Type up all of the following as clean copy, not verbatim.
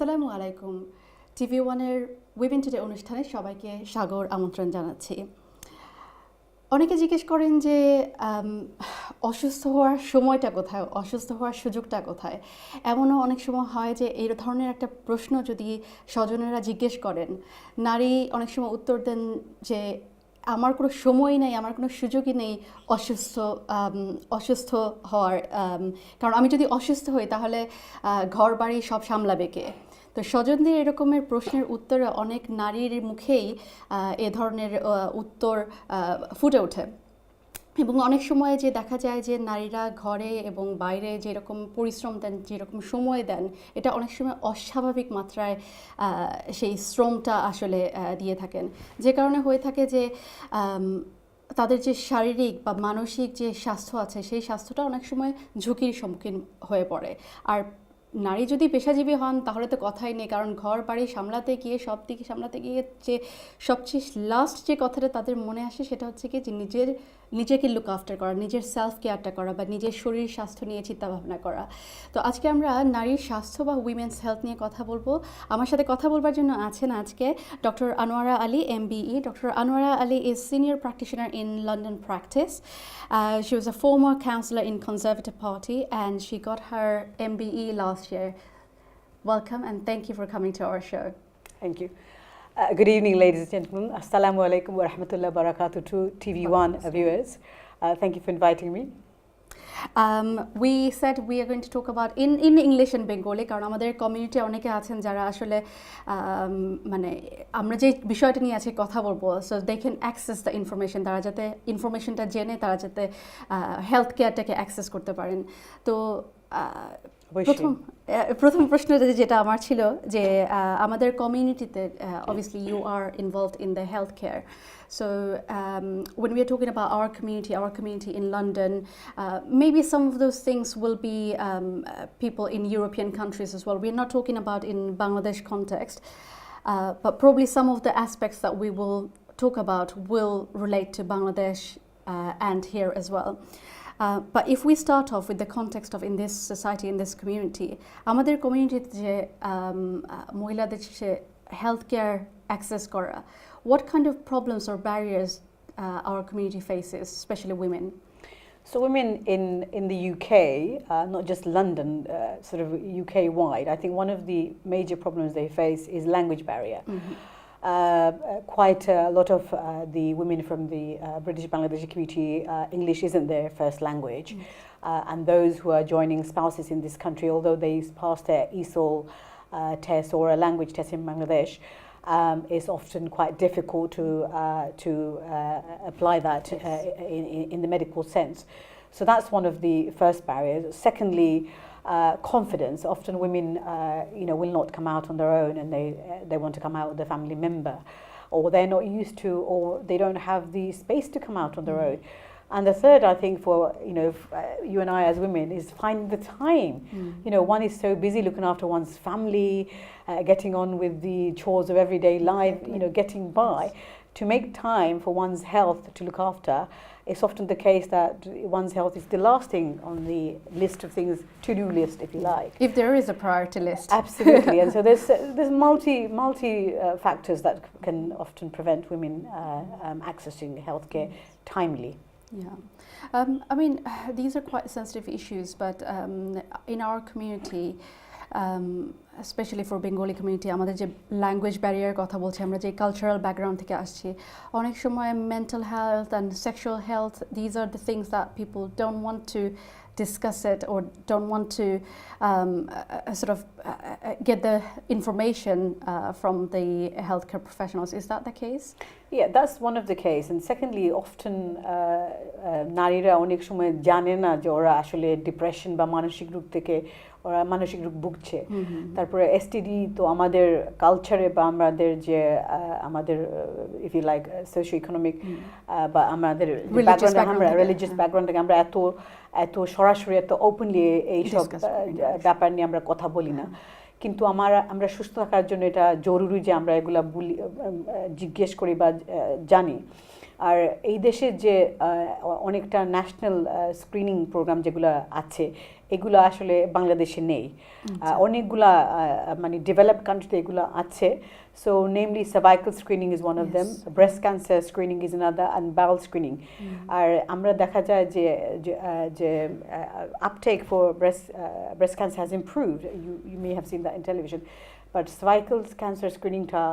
আসসালামু আলাইকুম। টিভি ওয়ানের উইমেন টুডে অনুষ্ঠানে সবাইকে সাগর আমন্ত্রণ জানাচ্ছি। অনেকে জিজ্ঞেস করেন যে অসুস্থ হওয়ার সময়টা কোথায়, অসুস্থ হওয়ার সুযোগটা কোথায়। এমনও অনেক সময় হয় যে এই ধরনের একটা প্রশ্ন যদি স্বজনেরা জিজ্ঞেস করেন, নারী অনেক সময় উত্তর দেন যে আমার কোনো সময়ই নেই, আমার কোনো সুযোগই নেই অসুস্থ হওয়ার, কারণ আমি যদি অসুস্থ হই তাহলে ঘর বাড়ি সব সামলাবে কে। তো স্বজনদের এরকমের প্রশ্নের উত্তরে অনেক নারীর মুখেই এ ধরনের উত্তর ফুটে ওঠে। এবং অনেক সময় যে দেখা যায় যে নারীরা ঘরে এবং বাইরে যেরকম পরিশ্রম দেন, যেরকম সময় দেন, এটা অনেক সময় অস্বাভাবিক মাত্রায় সেই শ্রমটা আসলে দিয়ে থাকেন, যে কারণে হয়ে থাকে যে তাদের যে শারীরিক বা মানসিক যে স্বাস্থ্য আছে সেই স্বাস্থ্যটা অনেক সময় ঝুঁকির সম্মুখীন হয়ে পড়ে। আর নারী যদি পেশাজীবী হন তাহলে তো কথাই নেই, কারণ ঘর বাড়ি সামলাতে গিয়ে সব দিকে সামলাতে গিয়ে যে সবচেয়ে লাস্ট যে কথাটা তাদের মনে আসে সেটা হচ্ছে কি যে নিজেকে লুক আফটার করা, নিজের সেলফ কেয়ারটা করা বা নিজের শরীর স্বাস্থ্য নিয়ে চিন্তা ভাবনা করা। তো আজকে আমরা নারীর স্বাস্থ্য বা উইমেন্স হেলথ নিয়ে কথা বলবো। আমার সাথে কথা বলবার জন্য আছেন আজকে doctor Anwara Ali, MBE. Dr. Anwara Ali is senior practitioner in London practice. She was a former councillor in Conservative Party and she got her MBE last year. Welcome and thank you for coming to our show. Thank you. Good evening, ladies and gentlemen. Assalamu alaikum wa rahmatullahi wa barakatuh to TV1 viewers. Thank you for inviting me. We said we are going to talk about in English and Bengali, কারণ আমাদের community অনেকে আছেন যারা আসলে মানে আমরা যে বিষয়টা নিয়ে আজকে কথা বলবো, so they can access the information, তারা যাতে ইনফরমেশনটা জেনে তারা যাতে হেলথ কেয়ারটাকে অ্যাক্সেস করতে পারেন। তো প্রথম প্রশ্ন যেটা আমার ছিল যে আমাদের কমিউনিটিতে obviously you are involved in the healthcare. So when we are talking about our community in London, maybe some of those things will be people in European countries as well. We're not talking about in Bangladesh context, but probably some of the aspects that we will talk about will relate to Bangladesh and here as well. But if we start off with the context of in this society, in this community, আমাদের কমিউনিটিতে যে মহিলাদের যে health care access করা, what kind of problems or barriers our community faces, especially women? So women in the UK, not just London, sort of UK-wide, I think one of the major problems they face is language barrier. Mm-hmm. Quite a lot of the women from the British Bangladeshi community, English isn't their first language. And those who are joining spouses in this country, although they pass their ESOL test or a language test in Bangladesh, it's often quite difficult to apply that in the medical sense. So that's one of the first barriers. Secondly, confidence. Often women, will not come out on their own, and they want to come out with a family member, or they're not used to, or they don't have the space to come out on their own. And the third, I think, for you and I as women, is finding the time. One is so busy looking after one's family, getting on with the chores of everyday life, getting by. To make time for one's health to look after, it's often the case that one's health is the last thing on the list of things, to-do list, if you like. If there is a priority list. Absolutely. And so there's multi factors that can often prevent women accessing healthcare timely. Yeah. I mean, these are quite sensitive issues, but in our community, especially for Bengali community, আমাদের যে language barrier কথা বলছি, আমরা যে cultural background থেকে আসছি, অনেক সময় mental health and sexual health, these are the things that people don't want to discuss it or don't want to sort of get the information from the healthcare professionals. Is that the case? Yeah, that's one of the case. And secondly, often নারীরা অনেক সময় জানে না যে ওরা আসলে depression বা মানসিক রোগ থেকে ওরা মানসিক রোগ ভুগছে। তারপরে এসটিডি তো আমাদের কালচারে বা আমাদের if you like socio economic বা আমাদের রিলিজিয়াস ব্যাকগ্রাউন্ড থেকে আমরা এত সরাসরি এত ওপেনলি এইসব ব্যাপার নিয়ে আমরা কথা বলি না। কিন্তু আমরা সুস্থ থাকার জন্য এটা জরুরি যে আমরা এগুলা জিজ্ঞেস করি বা জানি। আর এই দেশে যে অনেকটা ন্যাশনাল স্ক্রিনিং প্রোগ্রাম যেগুলো আছে, এগুলো আসলে বাংলাদেশে নেই। অনেকগুলা মানে ডেভেলপড কান্ট্রিতে এগুলো আছে। So namely cervical screening is one of them, breast cancer screening is another, and bowel screening. আর আমরা দেখা যায় যে uptake for breast cancer has improved. You may have seen that in television. But cervical cancer স্ক্রিনিংটা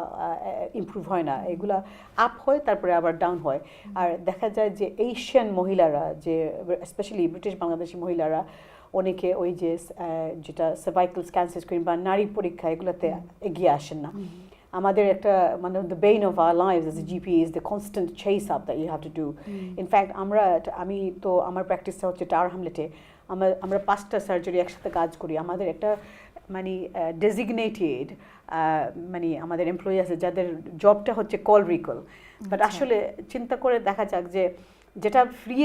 improve হয় না, এগুলা up হয় তারপরে আবার ডাউন হয়। আর দেখা যায় যে এশিয়ান মহিলারা, যে স্পেশালি ব্রিটিশ বাংলাদেশি মহিলারা অনেকে ওই যে যেটা সার্ভাইকাল ক্যান্সার স্ক্রিনিং বা নারী পরীক্ষা এগুলোতে এগিয়ে আসেন না। আমাদের একটা মানে the bane of our lives as a GP is the constant chase up that you have to do. In fact আমি তো আমার প্র্যাকটিসটা হচ্ছে টাওয়ার হ্যামলেটে, আমরা 5টা সার্জারি একসাথে কাজ করি। আমাদের একটা মানে ডেজিগনেটেড মানে আমাদের এমপ্লয়ি আছে যাদের জবটা হচ্ছে কল রিকল। বাট আসলে চিন্তা করে দেখা যাক যে যেটা ফ্রি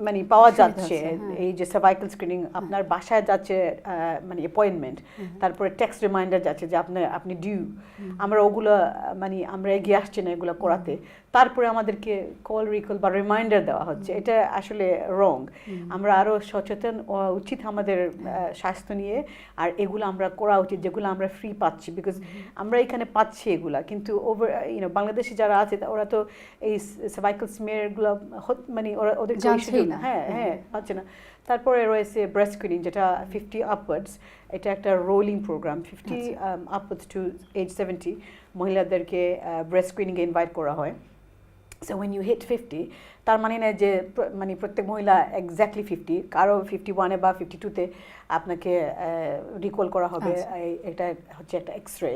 মানে পাওয়া যাচ্ছে, এই যে সার্ভাইকাল স্ক্রিনিং আপনার বাসায় যাচ্ছে মানে অ্যাপয়েন্টমেন্ট, তারপরে টেক্সট রিমাইন্ডার যাচ্ছে যে আপনি ডিউ, আমরা ওগুলো মানে আমরা এগিয়ে আসছি না এগুলো করাতে, তারপরে আমাদেরকে কল রিকল বা রিমাইন্ডার দেওয়া হচ্ছে। এটা আসলে রং। আমরা আরও সচেতন উচিত আমাদের স্বাস্থ্য নিয়ে, আর এগুলো আমরা করা উচিত যেগুলো আমরা ফ্রি পাচ্ছি, বিকজ আমরা এখানে পাচ্ছি এগুলা, কিন্তু বাংলাদেশি যারা আছে ওরা তো এই সার্ভাইকাল স্মিয়ারগুলো মানে ওদের হ্যাঁ পাচ্ছে না। তারপরে রয়েছে ব্রেস্ট স্ক্রিনিং, যেটা 50 আপওয়ার্ডস, এটা একটা rolling programme. 50 upwards to age 70 মহিলাদেরকে ব্রেস্ট স্ক্রিনিংয়ে ইনভাইট করা হয়। সো ওয়েন ইউ হিট 50, তার মানে না যে মানে প্রত্যেক মহিলা এক্স্যাক্টলি 50, কারো 51-এ বা 52-তে আপনাকে রিকল করা হবে। এটা হচ্ছে একটা এক্সরে।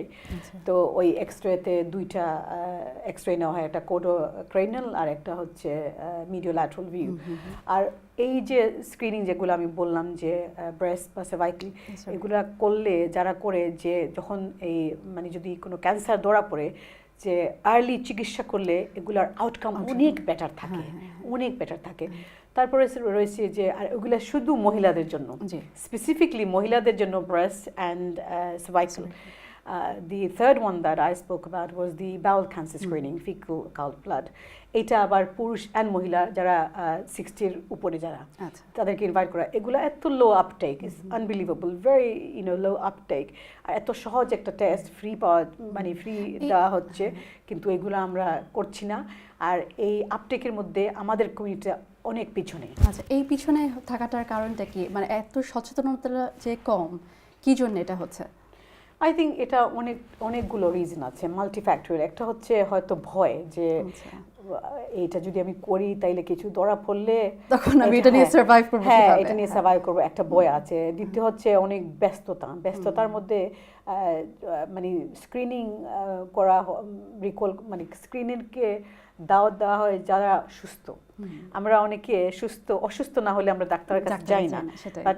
তো ওই এক্সরেতে 2টা এক্সরে নেওয়া হয়, একটা কোডোক্রেনিয়াল আর একটা হচ্ছে মিডিওল্যাটারাল ভিউ। আর এই যে স্ক্রিনিং যেগুলো আমি বললাম যে ব্রেস্ট বা সার্ভাইকাল, এগুলা করলে যারা করে যে যখন এই মানে যদি কোনো ক্যান্সার ধরা পড়ে, যে আর্লি চিকিৎসা করলে এগুলার আউটকাম অনেক বেটার থাকে, অনেক বেটার থাকে। তারপরে রয়েছে যে আর ওগুলো শুধু মহিলাদের জন্য, স্পেসিফিকলি মহিলাদের জন্য breast and cervical. The third one that I spoke about was the bowel cancer screening, fecal occult blood. এটা আবার পুরুষ অ্যান্ড মহিলা যারা 60-র উপরে যারা, তাদেরকে ইনভাইট করা। এগুলো এত low uptake, is unbelievable, very low uptake. আর এত সহজ একটা টেস্ট ফ্রি পাওয়া, মানে ফ্রি দেওয়া হচ্ছে, কিন্তু এগুলো আমরা করছি না। আর এই আপটেকের মধ্যে আমাদের কমিউনিটি অনেক পিছনে। আচ্ছা, এই পিছনে থাকাটার কারণটা কি? মানে এত সচেতনতা যে কম, কি জন্য এটা হচ্ছে? আই থিঙ্ক এটা অনেকগুলো রিজন আছে, মাল্টিফ্যাক্টরিয়াল। একটা হচ্ছে হয়তো ভয় যে এইটা যদি আমি করি তাইলে কিছু ধরা পড়লে তখন আমি এটা নিয়ে সার্ভাইভ করব, হ্যাঁ এটা নিয়ে সার্ভাইভ করব, একটা ভয় আছে। দ্বিতীয় হচ্ছে অনেক ব্যস্ততার মধ্যে মানে স্ক্রিনিং করা, রিকল মানে স্ক্রিনিংকে দাওয়াত দেওয়া হয় যারা সুস্থ। আমরা অনেকে অসুস্থ না হলে আমরা ডাক্তারের কাছে যাই না, but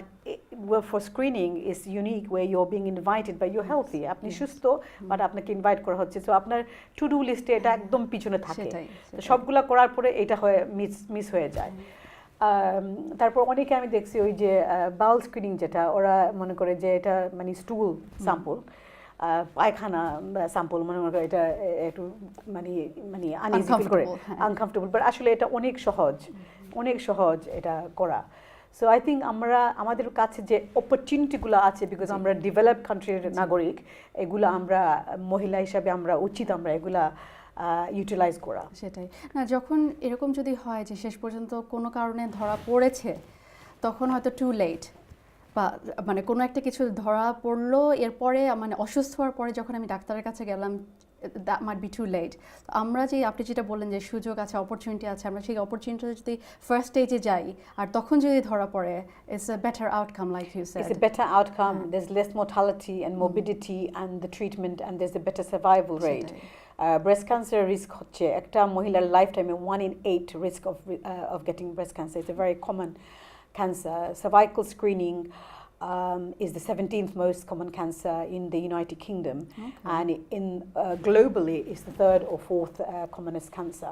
for screening is unique where you're being invited by you're healthy, আপনি সুস্থ বাট আপনাকে ইনভাইট করা হচ্ছে। সো আপনার টু ডু লিস্টে এটা একদম পিছনে থাকে, তো সবগুলা করার পরে এটা হয় মিস হয়ে যায়। তারপর অনেকে আমি দেখছি ওই যে বাউল স্ক্রিনিং, যেটা ওরা মনে করে যে এটা মানে স্টুল স্যাম্পল, পায়খানা স্যাম্পল, মনে করে এটা একটু মানে আনইজি ফিল করে, আনকমফোর্টেবল, বাট আসলে এটা অনেক সহজ এটা করা। সো আই থিঙ্ক আমাদের কাছে যে অপরচুনিটিগুলো আছে, বিকজ আমরা ডেভেলপ কান্ট্রির নাগরিক, এগুলো আমরা মহিলা হিসাবে আমরা এগুলা ইউটিলাইজ করা। সেটাই না, যখন এরকম যদি হয় যে শেষ পর্যন্ত কোনো কারণে ধরা পড়েছে, তখন হয়তো টু লেট, বা মানে কোনো একটা কিছু ধরা পড়লো, এরপরে মানে অসুস্থ হওয়ার পরে যখন আমি ডাক্তারের কাছে গেলাম, that might be too late. আমরা আপনি যেটা বললেন যে সুযোগ আছে, অপরচুনিটি আছে, আমরা সেই অপরচুনিটিতে যদি ফার্স্ট স্টেজে যাই আর তখন যদি ধরা পড়ে, it's a better outcome, like you said. It's a better outcome, there's less mortality and morbidity and the treatment, and there's a better survival rate. Breast cancer risk হচ্ছে একটা মহিলার লাইফ টাইমে 1 in 8 risk of getting breast cancer. It's a very common cancer. Cervical screening is the 17th most common cancer in the United Kingdom, and globally is the 3rd or 4th commonest cancer.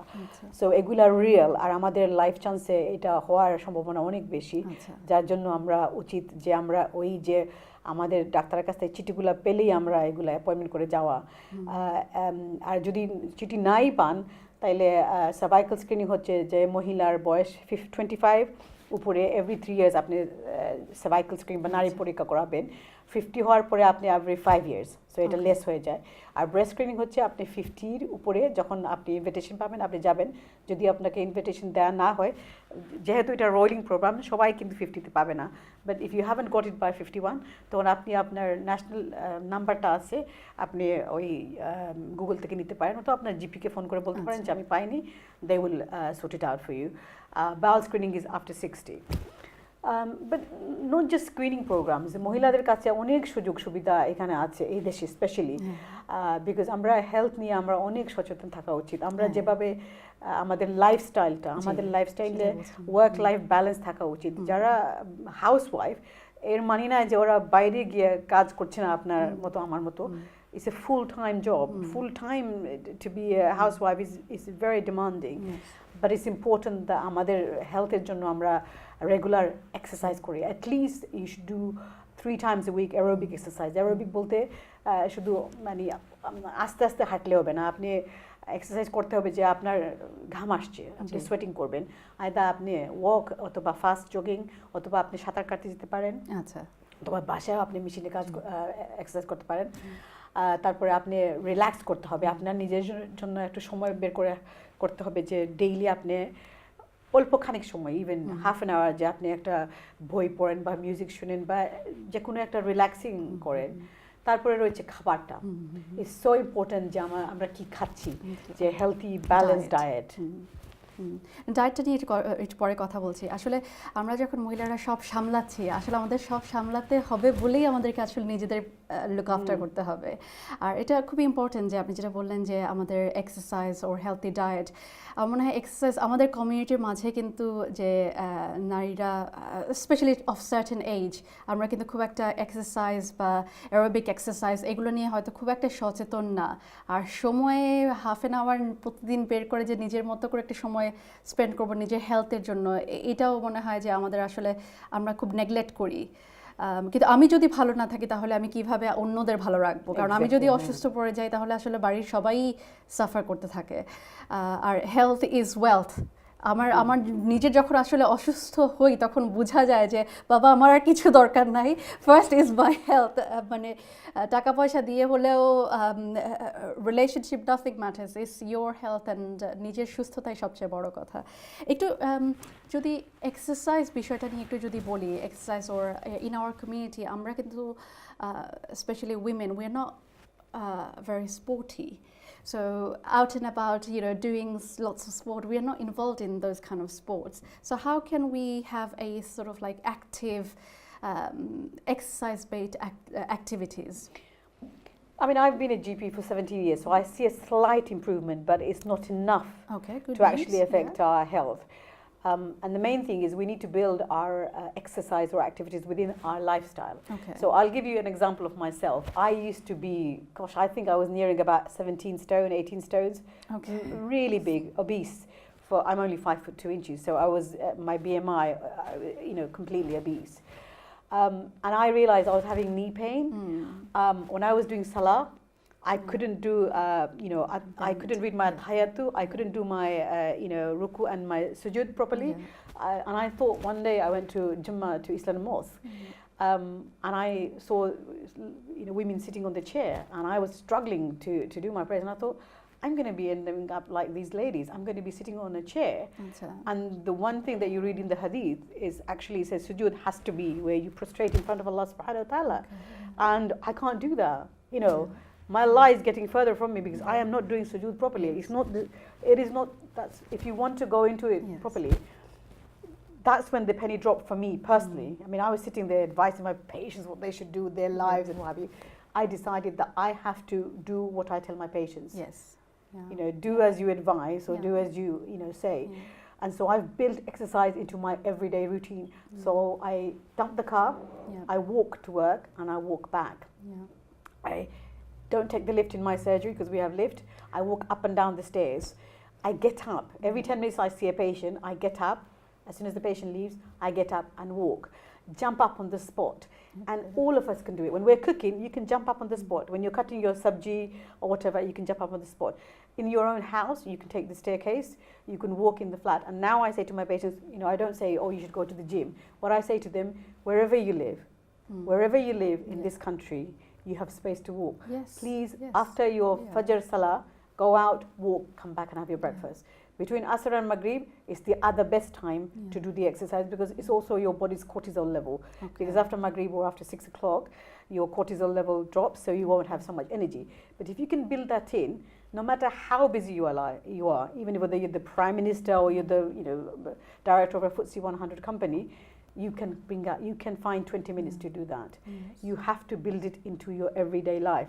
So এগুলা real, আর আমাদের life চান্সে এটা হওয়ার সম্ভাবনা অনেক বেশি, যার জন্য আমরা উচিত যে আমরা ওই যে আমাদের ডাক্তারের কাছ থেকে চিঠিগুলো পেলেই আমরা এগুলো অ্যাপয়েন্টমেন্ট করে যাওয়া। আর যদি চিঠি নাই পান, তাইলে সার্ভাইকাল স্ক্রিনিং হচ্ছে যে মহিলার বয়স 25 উপরে এভরি 3 ইয়ার্স আপনি সার্ভাইকাল স্ক্রিন বা নারী পরীক্ষা করাবেন 50 হওয়ার পরে আপনি এভরি 5 ইয়ার্স সো এটা লেস হয়ে যায় আর ব্রেস্ট স্ক্রিনিং হচ্ছে আপনি 50-র উপরে যখন আপনি ইনভিটেশন পাবেন আপনি যাবেন যদি আপনাকে ইনভিটেশন দেওয়া না হয় যেহেতু এটা রোলিং প্রোগ্রাম সবাই কিন্তু 50-তে পাবে না but if you haven't got it by 51 তখন আপনি আপনার ন্যাশনাল নাম্বারটা আছে আপনি ওই গুগল থেকে নিতে পারেন তো আপনার জিপিকে ফোন করে বলতে পারেন যে আমি পাইনি they will sort it out for you bowel screening is after 60 but not just screening programs মহিলাদের কাছে অনেক সুযোগ সুবিধা এখানে আছে এই দেশে স্পেশালি বিকজ আমরা হেলথ নিয়ে আমরা অনেক সচেতন থাকা উচিত আমরা যেভাবে আমাদের লাইফস্টাইলে ওয়ার্ক লাইফ ব্যালেন্স থাকা উচিত যারা হাউসওয়াইফ এর মানে না যে ওরা বাইরে গিয়ে কাজ করছে না আপনার মতো আমার মতো it's a full-time job full-time to be a housewife is very demanding but it's important that আমাদের হেলথের জন্য আমরা রেগুলার এক্সারসাইজ করি at least you should do 3 times a week aerobic exercise aerobic বলতে শুধু মানে আস্তে আস্তে হাঁটলে হবে না আপনি এক্সারসাইজ করতে হবে যে আপনার ঘাম আসছে আপনি সোয়েটিং করবেন আইদার আপনি ওয়াক অথবা ফাস্ট জগিং অথবা আপনি সাঁতার কাটতে যেতে পারেন আচ্ছা অথবা বাসায় আপনি মেশিনে কাজ এক্সারসাইজ করতে পারেন তারপরে আপনি রিল্যাক্স করতে হবে আপনার নিজের জন্য একটু সময় বের করে করতে হবে যে ডেইলি আপনি অল্প খানিক সময় ইভেন হাফ অ্যান আওয়ার যে আপনি একটা বই পড়েন বা মিউজিক শুনেন বা যে কোনো একটা রিল্যাক্সিং করেন তারপরে রয়েছে খাবারটা ইটস সো ইম্পর্টেন্ট যে আমরা কি খাচ্ছি যে হেলথি ব্যালেন্স ডায়েট ডায়েটটা নিয়ে একটু পরে কথা বলছি আসলে আমরা যখন মহিলারা সব সামলাচ্ছি আসলে আমাদের সব সামলাতে হবে বলেই আমাদেরকে আসলে নিজেদের লুক আফটার করতে হবে আর এটা খুবই ইম্পর্টেন্ট যে আপনি যেটা বললেন যে আমাদের এক্সারসাইজ ওর হেলথি ডায়েট আমার মনে হয় এক্সারসাইজ আমাদের কমিউনিটির মাঝে কিন্তু যে নারীরা স্পেশালি অফ সার্টেন এজ আমরা কিন্তু খুব একটা এক্সারসাইজ বা অ্যারোবিক এক্সারসাইজ এগুলো নিয়ে হয়তো খুব একটা সচেতন না আর সময়ে হাফ অ্যান আওয়ার প্রতিদিন বের করে যে নিজের মতো করে একটা সময় স্পেন্ড করবো নিজের হেলথের জন্য এটাও মনে হয় যে আমাদের আসলে আমরা খুব নেগলেক্ট করি কিন্তু আমি যদি ভালো না থাকি তাহলে আমি কিভাবে অন্যদের ভালো রাখবো কারণ আমি যদি অসুস্থ পড়ে যাই তাহলে আসলে বাড়ির সবাই সাফার করতে থাকে আর হেলথ ইজ ওয়েলথ আমার নিজের যখন আসলে অসুস্থ হই তখন বোঝা যায় যে বাবা আমার আর কিছু দরকার নাই ফার্স্ট ইজ মাই হেলথ মানে টাকা পয়সা দিয়ে হলেও relationship nothing matters is your health and নিজের সুস্থতাই সবচেয়ে বড় কথা একটু যদি এক্সারসাইজ বিষয়টা নিয়ে একটু যদি বলি exercise or in our community আমরা কিন্তু specially women we are not very sporty. So out and about, doing lots of sport, we are not involved in those kind of sports. So how can we have a sort of like active exercise-based activities? I mean, I've been a GP for 17 years, so I see a slight improvement, but it's not enough to actually affect our health. And the main thing is we need to build our exercise or activities within our lifestyle. Okay. So I'll give you an example of myself. I used to be, I think I was nearing about 17 stone, 18 stones. Okay. Really big, obese. I'm only 5'2", so I was, my BMI, completely obese. And I realized I was having knee pain. When I was doing salah, I couldn't do, I couldn't read my tahiyatu, I couldn't do my, ruku and my sujud properly. Yeah. And I thought one day I went to Jummah, to Islam Mosque, and I saw, women sitting on the chair, and I was struggling to do my prayers, and I thought, I'm going to be ending up like these ladies. I'm going to be sitting on a chair. And the one thing that you read in the hadith is actually says sujood has to be where you prostrate in front of Allah subhanahu wa ta'ala. And I can't do that, My lie is getting further from me because I am not doing sujood properly. It is not, that's, if you want to go into it properly, that's when the penny dropped for me personally. I mean, I was sitting there advising my patients what they should do with their lives and what have you. I decided that I have to do what I tell my patients. Yes. Yeah. Do as you advise or do as you, say. And so I've built exercise into my everyday routine. So I dump the car, I walk to work, and I walk back. I don't take the lift in my surgery because we have lift. I walk up and down the stairs. I get up. Every 10 minutes I see a patient, I get up. As soon as the patient leaves, I get up and walk. jump up on the spot. And all of us can do it. When we're cooking, you can jump up on the spot. When you're cutting your sabji or whatever, you can jump up on the spot. In your own house, you can take the staircase, you can walk in the flat. And now I say to my patients, I don't say, oh, you should go to the gym. What I say to them, wherever you live in this country, you have space to walk. Yes. Please, after your Fajr Salah, go out, walk, come back and have your breakfast. Between Asr and Maghrib is the other best time to do the exercise, because it's also your body's cortisol level. Because after Maghrib or after 6 o'clock, your cortisol level drops, so you won't have so much energy. But if you can build that in, no matter how busy you are, even whether you're the Prime Minister or you're the director of a FTSE 100 company, you can find 20 minutes to do that. You have to build it into your everyday life.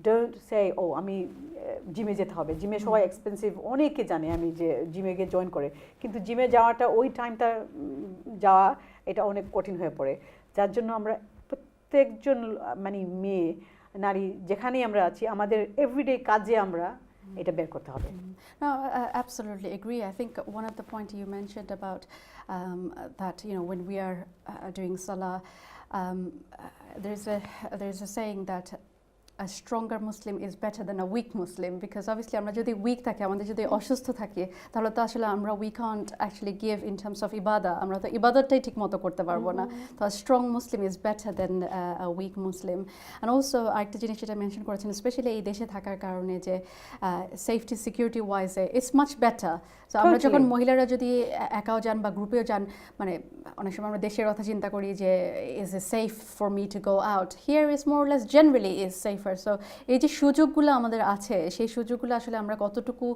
Don't say, oh, আমি জিমে যেতে হবে, জিমে সবাই expensive, অনেকে জানে আমি যে জিমে গিয়ে জয়েন করে, কিন্তু জিমে যাওয়াটা ওই টাইমটা যাওয়া এটা অনেক কঠিন হয়ে পড়ে, যার জন্য আমরা প্রত্যেকজন মেয়ে নারী যেখানেই আমরা আছি আমাদের এভরিডে কাজে আমরা এটা বের করতে হবে। No, absolutely agree. I think one of the points you mentioned about that when we are doing salah, there's a saying that a stronger Muslim is better than a weak Muslim, because obviously আমরা যদি weak থাকি, আমাদের যদি অসুস্থ থাকি, তাহলে তো আসলে আমরা we can't actually give in terms of ibadah, আমরা তো ইবাদতটাই ঠিক মতো করতে পারবো না। তো a strong Muslim is better than a weak Muslim. And also আরেকটা জিনিস যেটা মেনশন করেছেন, স্পেশালি এই দেশে থাকার কারণে যে সেফটি সিকিউরিটি ওয়াইজে ইটস মাচ বেটার। তো আমরা যখন মহিলারা যদি একাও যান বা গ্রুপেও যান, অনেক সময় আমরা দেশের কথা চিন্তা করি যে is a safe for me to go out, here is more less generally is safer. So এই যে সুযোগগুলো আমাদের আছে, সেই সুযোগগুলো আসলে আমরা কতটুকু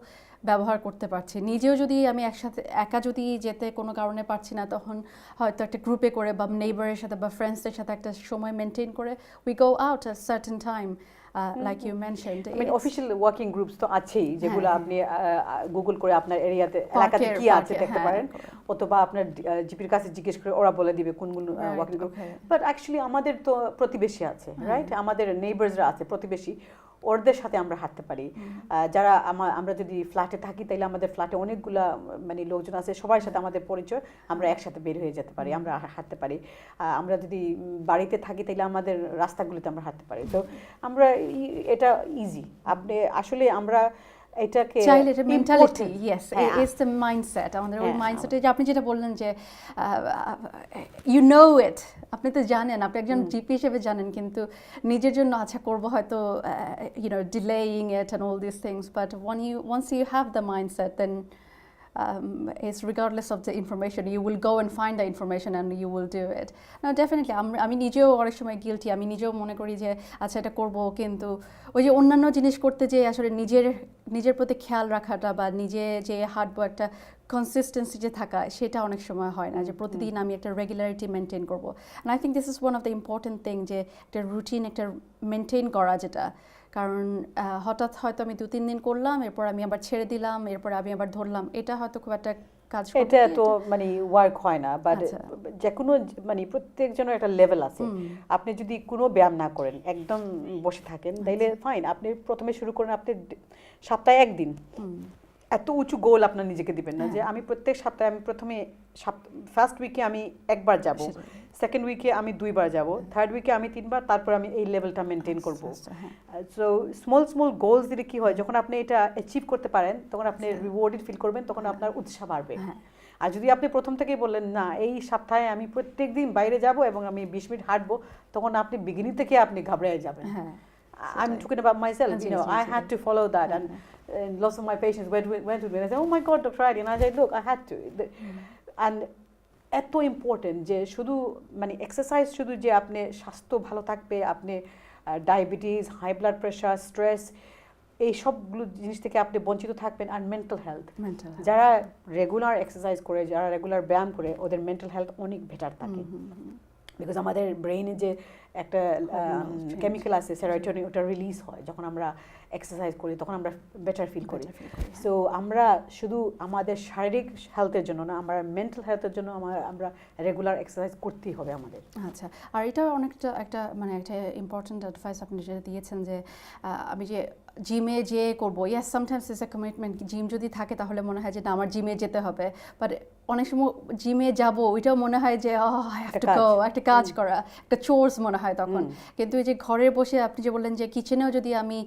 ব্যবহার করতে পারছি। নিজেও যদি আমি একা যদি যেতে কোনো কারণে পারছি না, তখন হয়তো একটা গ্রুপে করে বা নেইবারের সাথে বা ফ্রেন্ডসদের সাথে একটা সময় মেনটেন করে we go out a certain time, like you mentioned. I mean, official working groups তো আছেই, যেগুলো আপনি গুগল করে আপনার এরিয়াতে এলাকাতে কি আছে দেখতে পারেন, অথবা আপনার জিপির কাছে জিজ্ঞেস করে ওরা বলে দিবে কোন কোন ওয়ার্কিং গ্রুপ। বাট অ্যাকচুয়ালি আমাদের তো প্রতিবেশী আছে, রাইট? আমাদের নেইবার্সরা আছে প্রতিবেশী, ওদের সাথে আমরা হাঁটতে পারি। যারা আমরা যদি ফ্ল্যাটে থাকি, তাইলে আমাদের ফ্ল্যাটে অনেকগুলা লোকজন আছে, সবার সাথে আমাদের পরিচয়, আমরা একসাথে বের হয়ে যেতে পারি, আমরা হাঁটতে পারি। আমরা যদি বাড়িতে থাকি, তাইলে আমাদের রাস্তাগুলোতে আমরা হাঁটতে পারি। তো আমরা এটা ইজি, আপনি আসলে আমরা এটাকে চাইলে এটা mentality, yes, is the mindset. আমাদের ওই মাইন্ডসেটে যে আপনি যেটা বললেন যে ইউ নো ইট, আপনি তো জানেন, আপনি একজন জিপি হিসেবে জানেন, কিন্তু নিজের জন্য আচ্ছা করবো হয়তো delaying it and all these things, but once you have the mindset, then it's regardless of the information, you will go and find the information and you will do it. Now definitely আমি নিজেও অনেক সময় guilty, আমি নিজেও মনে করি যে আচ্ছা এটা করবো, কিন্তু ওই যে অন্যান্য জিনিস করতে যে আসলে নিজের প্রতি খেয়াল রাখাটা বা নিজে যে হাঁটবো, একটা কনসিস্টেন্সি যে থাকা, সেটা অনেক সময় হয় না, যে প্রতিদিন আমি একটা রেগুলারিটি মেনটেন করবো। And I think this is one of the important thing, যে একটা রুটিন একটা মেনটেন করা, যেটা কারণ হঠাৎ হয়তো আমি 2-3 দিন করলাম, এরপর আমি আবার ছেড়ে দিলাম, এরপর আমি আবার ধরলাম, এটা হয়তো খুব একটা কাজ করে, এটা তো ওয়ার্ক হয় না। বাট যে কোনো প্রত্যেকজনের একটা লেভেল আছে। আপনি যদি কোনো ব্যায়াম না করেন, একদম বসে থাকেন, তাইলে ফাইন, আপনি প্রথমে শুরু করেন, আপনি সপ্তাহে একদিন, এত উঁচু গোল আপনার নিজেকে দিবেন না যে আমি প্রত্যেক সপ্তাহে, আমি প্রথমে ফার্স্ট উইকে আমি একবার যাব, সেকেন্ড উইকে আমি 2 বার যাব, থার্ড উইকে আমি 3 বার, তারপর আমি এই লেভেলটা মেনটেন করব। সো স্মল গোলস দিলে কি হয়, যখন আপনি এটা অ্যাচিভ করতে পারেন, তখন আপনি রিওয়ার্ডেড ফিল করবেন, তখন আপনার উৎসাহ বাড়বে। আর যদি আপনি প্রথম থেকেই বললেন না এই সপ্তাহে আমি প্রত্যেক দিন বাইরে যাব এবং আমি 20 মিনিট হাঁটবো, তখন আপনি বিগিনিং থেকে আপনি ঘাবড়ে যাবেন। I'm talking about myself, I had to follow that, and lots of my patients went to me and I said, oh my God, Dr. Adi, and I said, look, I had to. And এত important যে শুধু exercise শুধু যে আপনি স্বাস্থ্য ভালো থাকবে, আপনি diabetes, high blood pressure, stress, এই সবগুলো জিনিস থেকে আপনি বঞ্চিত থাকবেন। আর মেন্টাল হেলথ, যারা রেগুলার এক্সারসাইজ করে, যারা রেগুলার ব্যায়াম করে, ওদের মেন্টাল হেলথ অনেক বেটার থাকে। বিকজ আমাদের ব্রেইনে যে একটা কেমিক্যাল আছে সেরোটোনিন, ওটা রিলিজ হয় যখন আমরা এক্সারসাইজ করি, তখন আমরা বেটার ফিল করি। সো আমরা শুধু আমাদের শারীরিক হেলথের জন্য না, আমরা মেন্টাল হেলথের জন্য আমরা রেগুলার এক্সারসাইজ করতেই হবে আমাদের। আচ্ছা, আর এটাও অনেকটা একটা একটা ইম্পর্টেন্ট অ্যাডভাইস আপনি যেটা দিয়েছেন, যে আমি যে জিমে যে করবো, yes sometimes is a commitment. Gym যদি থাকে তাহলে মনে হয় যে না আমার জিমে যেতে হবে, বাট অনেক সময় জিমে যাব ওইটাও মনে হয় যে আই হ্যাভ টু গো, একটা কাজ করা, একটা চোর্স মনে হয় তখন। কিন্তু এই যে ঘরে বসে আপনি যে বললেন যে কিচেনেও যদি আমি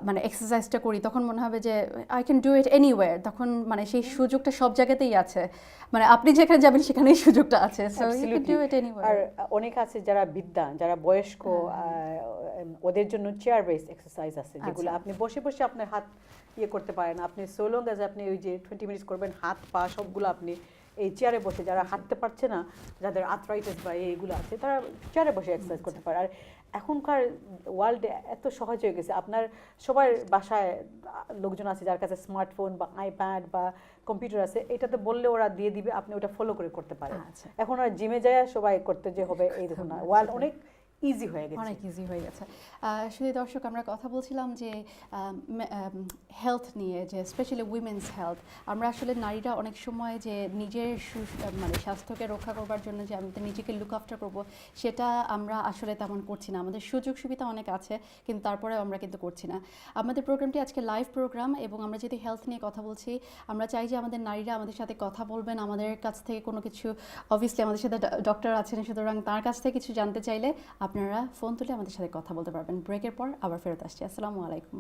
মানে এক্সারসাইজটা করি তখন মনে হবে যে I can do it anywhere, তখন মানে সেই সুযোগটা সব জায়গাতেই আছে, মানে আপনি যেখানে যাবেন সেখানেই সুযোগটা আছে, so you can do it anywhere. আর অনেক আছে যারা বিদ্যান, যারা বয়স্ক, ওদের জন্য চেয়ার বেস এক্সারসাইজ আছে যেগুলো আপনি বসে বসে আপনার হাত ইয়ে করতে পারেন। আপনি সো লং অ্যাজ আপনি ওই যে 20 মিনিটস করবেন, হাত পা সবগুলো আপনি এই চেয়ারে বসে, যারা হাঁটতে পারছে না, যাদের আর্থ্রাইটিস বা এইগুলো আছে, তারা চেয়ারে বসে এক্সারসাইজ করতে পারে। আর এখনকার ওয়ার্ল্ডে এত সহজ হয়ে গেছে, আপনার সবার বাসায় লোকজন আছে যার কাছে স্মার্টফোন বা আইপ্যাড বা কম্পিউটার আছে, এটাতে বললে ওরা দিয়ে দিবে, আপনি ওটা ফলো করে করতে পারেন। এখন আর জিমে যায় সবাই করতে যে হবে এই দেখুন না, ওয়ার্ল্ড অনেক ইজি হয়ে গেছে, অনেক ইজি হয়ে গেছে। শুধু দর্শক, আমরা কথা বলছিলাম যে হেলথ নিয়ে, যে স্পেশালি উইমেন্স হেলথ। আমরা আসলে নারীরা অনেক সময় যে নিজের মানে স্বাস্থ্যকে রক্ষা করবার জন্য যে আমাদের নিজেকে লুক আফটার করবো, সেটা আমরা আসলে তেমন করছি না। আমাদের সুযোগ সুবিধা অনেক আছে, কিন্তু তারপরেও আমরা কিন্তু করছি না। আমাদের প্রোগ্রামটি আজকে লাইভ প্রোগ্রাম, এবং আমরা যদি হেলথ নিয়ে কথা বলছি, আমরা চাই যে আমাদের নারীরা আমাদের সাথে কথা বলবেন, আমাদের কাছ থেকে কোনো কিছু, অবভিয়াসলি আমাদের সাথে ডক্টর আছেন, সুতরাং তার কাছ থেকে কিছু জানতে চাইলে আপনারা ফোন তুলে আমাদের সাথে কথা বলতে পারবেন। ব্রেকের পর আবার ফেরত আসছি। আসসালামু আলাইকুম।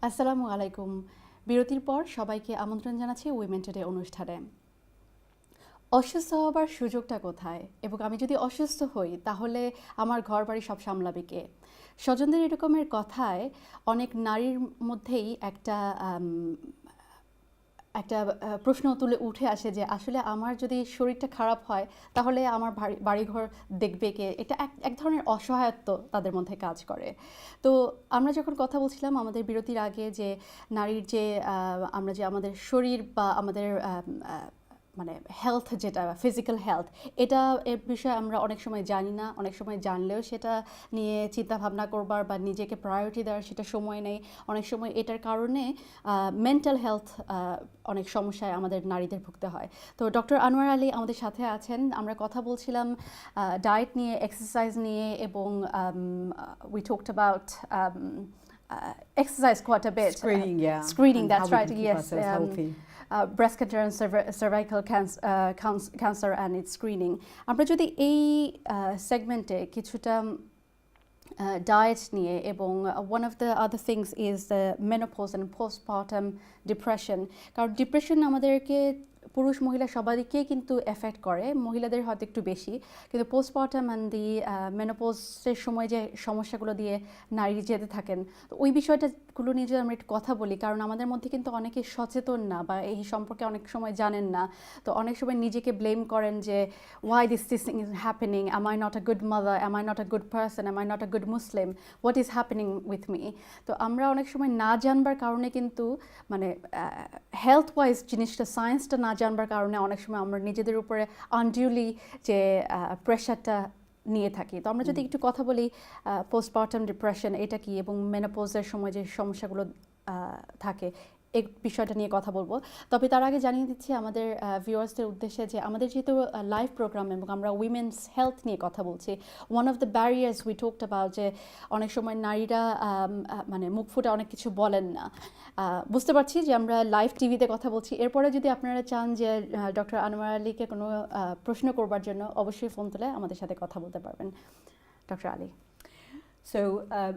আসসালামু আলাইকুম। বিরতির পর সবাইকে আমন্ত্রণ জানাচ্ছি উইমেন টুডে অনুষ্ঠানে। অসুস্থ হবার সুযোগটা কোথায়, এবং আমি যদি অসুস্থ হই তাহলে আমার ঘর বাড়ি সব সামলাবে কে? স্বজনদের এরকমের কথায় অনেক নারীর মধ্যেই একটা প্রশ্ন তুলে উঠে আসে যে আসলে আমার যদি শরীরটা খারাপ হয় তাহলে আমার বাড়িঘর দেখবে কে? এটা এক ধরনের অসহায়ত্ব তাদের মধ্যে কাজ করে। তো আমরা যখন কথা বলছিলাম আমাদের বিরতির আগে, যে নারীর যে আমরা যে আমাদের শরীর বা আমাদের মানে হেলথ, যেটা ফিজিক্যাল হেলথ, এটা এর বিষয়ে আমরা অনেক সময় জানি না, অনেক সময় জানলেও সেটা নিয়ে চিন্তা ভাবনা করবার বা নিজেকে প্রায়োরিটি দেওয়ার সেটা সময় নেই। অনেক সময় এটার কারণে মেন্টাল হেলথ অনেক সমস্যায় আমাদের নারীদের ভুগতে হয়। তো ডক্টর আনোয়ার আলী আমাদের সাথে আছেন। আমরা কথা বলছিলাম ডায়েট নিয়ে, এক্সারসাইজ নিয়ে, এবং we talked about exercise quite a bit. Screening, that's right, yes. Breast cancer and cervical cancer and its screening. আমরা যদি এই সেগমেন্টে কিছুটা ডায়েট নিয়ে, এবং one of the other things is the menopause and postpartum depression, কারণ depression আমাদেরকে পুরুষ মহিলা সবাইকেই কিন্তু এফেক্ট করে, মহিলাদের হয়তো একটু বেশি, কিন্তু পোস্টপার্টাম অ্যান্ড দি মেনোপজের সময় যে সমস্যাগুলো দিয়ে নারী যেতে থাকেন, তো ওই বিষয়টাগুলো নিয়ে যদি আমরা একটু কথা বলি, কারণ আমাদের মধ্যে কিন্তু অনেকে সচেতন না বা এই সম্পর্কে অনেক সময় জানেন না। তো অনেক সময় নিজেকে ব্লেম করেন যে why this thing is happening, am I not a good mother, am I not a good person, am I not a good Muslim, what is happening with me? তো আমরা অনেক সময় না জানবার কারণে কিন্তু মানে হেলথ ওয়াইজ জিনিসটা, সায়েন্সটা না জানবার কারণে অনেক সময় আমরা নিজেদের উপরে আনডিউলি যে প্রেশারটা নিয়ে থাকি। তো আমরা যদি একটু কথা বলি পোস্টপার্টাম ডিপ্রেশন এটা কি, এবং মেনোপজের সময় যে সমস্যাগুলো থাকে, এই বিষয়টা নিয়ে কথা বলবো। তবে তার আগে জানিয়ে দিচ্ছি আমাদের ভিউয়ার্সদের উদ্দেশ্যে যে আমাদের যেহেতু লাইভ প্রোগ্রাম এবং আমরা উইমেন্স হেলথ নিয়ে কথা বলছি, one of the barriers we talked about, যে অনেক সময় নারীরা মানে মুখ ফুটে অনেক কিছু বলেন না। বুঝতে পারছি যে আমরা লাইভ টিভিতে কথা বলছি, এরপরে যদি আপনারা চান যে ডক্টর আনোয়ার আলীকে কোনো প্রশ্ন করবার জন্য, অবশ্যই ফোন তুলে আমাদের সাথে কথা বলতে পারবেন। Doctor Ali. So,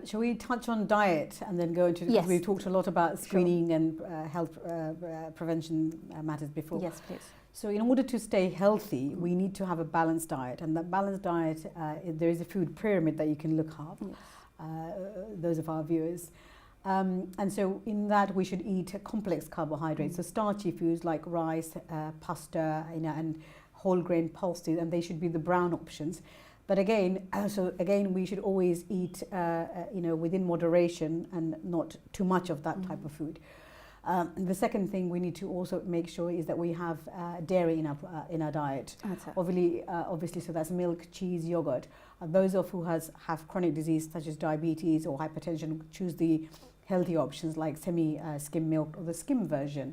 shall we touch on diet and then go into, because we've talked a lot about screening and health prevention matters before. Yes, please. So in order to stay healthy, we need to have a balanced diet, and that balanced diet, there is a food pyramid that you can look up, those of our viewers. And so in that we should eat complex carbohydrates, so starchy foods like rice, pasta, and whole grain pulses, and they should be the brown options. But again, we should always eat, within moderation and not too much of that type of food. The second thing we need to also make sure is that we have dairy in our diet. Obviously, so that's milk, cheese, yogurt. Those of who have chronic disease such as diabetes or hypertension choose the healthy options like skim milk or the skim version.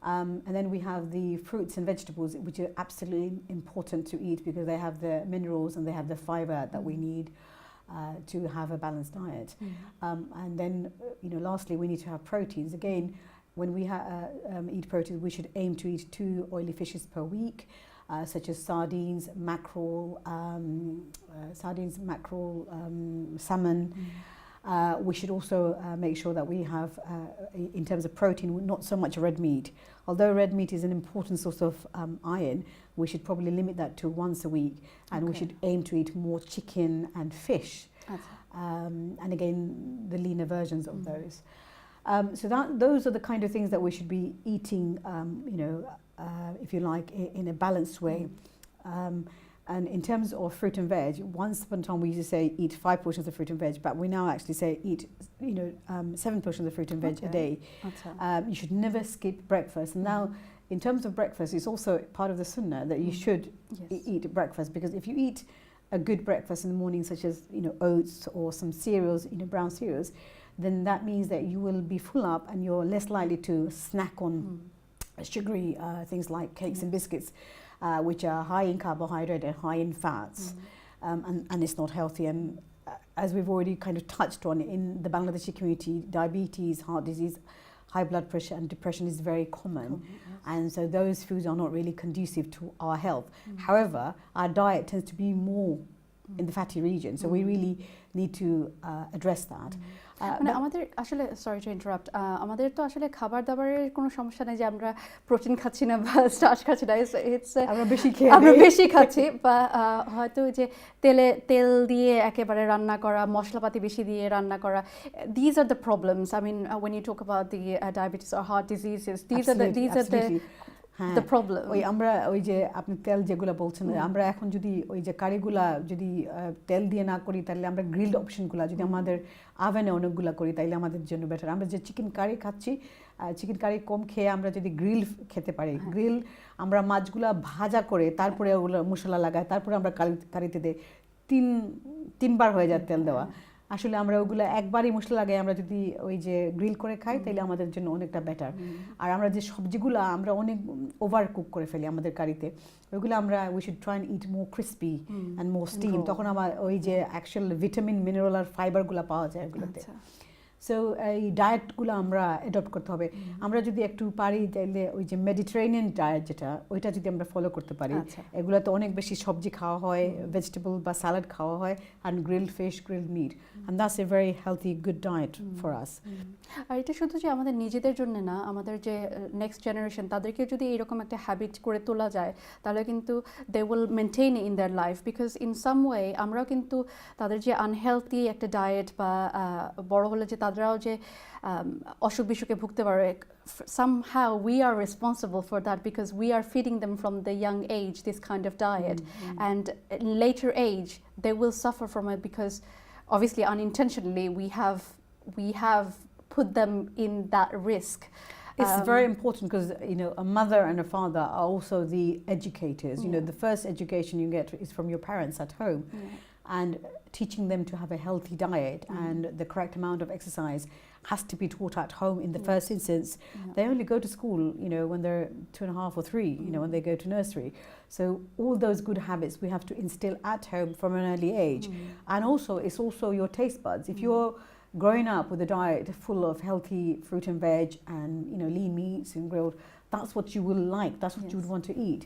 And then we have the fruits and vegetables, which are absolutely important to eat because they have the minerals and they have the fiber that we need to have a balanced diet. And then, lastly, we need to have proteins. Again, when we eat protein, we should aim to eat 2 oily fishes per week, such as sardines, mackerel, salmon. We should also make sure that we have, in terms of protein, not so much red meat. Although red meat is an important source of iron, we should probably limit that to once a week, and we should aim to eat more chicken and fish. And again, the leaner versions of those. So those are the kind of things that we should be eating, if you like, in a balanced way. And in terms of fruit and veg, once upon a time we used to say eat 5 portions of fruit and veg, but we now actually say eat 7 portions of fruit and veg a day. You should never skip breakfast. And now, in terms of breakfast, it's also part of the sunnah that you should eat breakfast, because if you eat a good breakfast in the morning, such as oats or some cereals, brown cereals, then that means that you will be full up and you're less likely to snack on sugary things like cakes and biscuits, which are high in carbohydrate and high in fats, and it's not healthy. And as we've already kind of touched on, in the Bangladeshi community, diabetes, heart disease, high blood pressure and depression is very common, and so those foods are not really conducive to our health. However, our diet tends to be more in the fatty region, so we really need to address that. মানে আমাদের আসলে, sorry to interrupt, আমাদের তো আসলে খাবার দাবারের কোনো সমস্যা নেই যে আমরা প্রোটিন খাচ্ছি না বা স্টার্চ খাচ্ছি না, আমরা বেশি খাচ্ছি, বা হয়তো যে তেল দিয়ে একেবারে রান্না করা, মশলাপাতি বেশি দিয়ে রান্না করা, these are the problems. I mean when you talk about the diabetes or heart diseases, these are the problem. আমরা ওই যে আপনি তেল যেগুলো বলছেন, আমরা এখন যদি ওই যে কারিগুলা যদি তেল দিয়ে না করি, তাহলে আমরা গ্রিলড অপশনগুলো যদি আমাদের আভেনে অনেকগুলো করি, তাইলে আমাদের জন্য বেটার। আমরা যে চিকেন কারি খাচ্ছি, চিকেন কারি কম খেয়ে আমরা যদি গ্রিল খেতে পারি, গ্রিল আমরা মাছগুলা ভাজা করে তারপরে ওগুলো মশলা লাগাই, তারপরে আমরা কারিতে দিই, 3বার হয়ে যায় তেল দেওয়া। আসলে আমরা ওগুলো একবারই মশলা লাগাই, আমরা যদি ওই যে গ্রিল করে খাই, তাইলে আমাদের জন্য অনেকটা বেটার। আর আমরা যে সবজিগুলো আমরা অনেক ওভার কুক করে ফেলি আমাদের কারিতে, ওইগুলো আমরা we should try and it more crispy and more steam, তখন আমার ওই যে অ্যাকচুয়াল ভিটামিন, মিনারেল আর ফাইবারগুলো পাওয়া যায় ওগুলোতে। সো এই ডায়েটগুলো আমরা অ্যাডপ্ট করতে হবে। আমরা যদি একটু পারি, তাইলে ওই যে মেডিটেরেনিয়ান ডায়েট যেটা, ওইটা যদি আমরা ফলো করতে পারি, এগুলোতে অনেক বেশি সবজি খাওয়া হয়, ভেজিটেবল বা স্যালাড খাওয়া হয়, and grilled fish, grilled meat, and that's a very healthy good diet for us. আর এটা শুধু যে আমাদের নিজেদের জন্য না, আমাদের যে নেক্সট জেনারেশন, তাদেরকে যদি এরকম একটা হ্যাবিট করে তোলা যায়, তাহলে কিন্তু they will maintain in their life, because in some way আমরাও কিন্তু তাদের যে আনহেলথি একটা ডায়েট বা বড় হলে যে তাদেরও যে অসুখ বিসুখে ভুগতে পারে, somehow we are responsible for that, because we are feeding them from the young age this kind of diet, and in later age they will suffer from it, because obviously unintentionally we have put them in that risk. It's very important, because a mother and a father are also the educators. The first education you get is from your parents at home, and teaching them to have a healthy diet and the correct amount of exercise has to be taught at home in the first instance. They only go to school, when they're 2.5 or 3, when they go to nursery. So all those good habits we have to instill at home from an early age. And also, it's also your taste buds. If you're growing up with a diet full of healthy fruit and veg and lean meats and grilled, that's what you will like, that's what you would want to eat.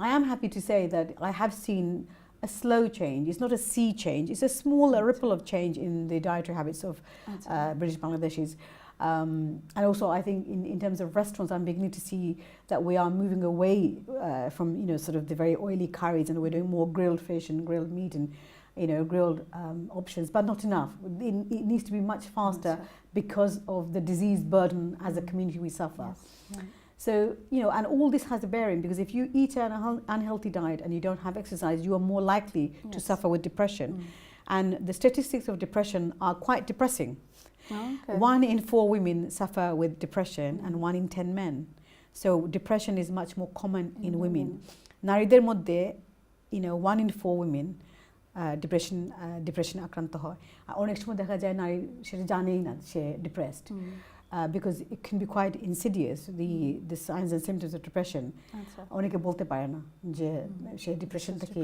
I am happy to say that I have seen a slow change. It's not a sea change, it's a small ripple of change in the dietary habits of British Bangladeshis. And also, I think in terms of restaurants, I'm beginning to see that we are moving away from sort of the very oily curries, and we're doing more grilled fish and grilled meat and grilled options, but not enough. It needs to be much faster because of the disease burden as a community we suffer. So, and all this has a bearing, because if you eat an unhealthy diet and you don't have exercise, you are more likely to suffer with depression. And the statistics of depression are quite depressing. 1 in 4 women suffer with depression, and 1 in 10 men. So depression is much more common in women. নারীদের মধ্যে 1 in 4 women depression আক্রান্ত হয়। আর অনেক সময় দেখা যায় নারী সেটা জানেই না সে depressed, because it can be quite insidious, the signs and symptoms of depression. অনেকে বলতে পারে না যে সে ডিপ্রেশন থেকে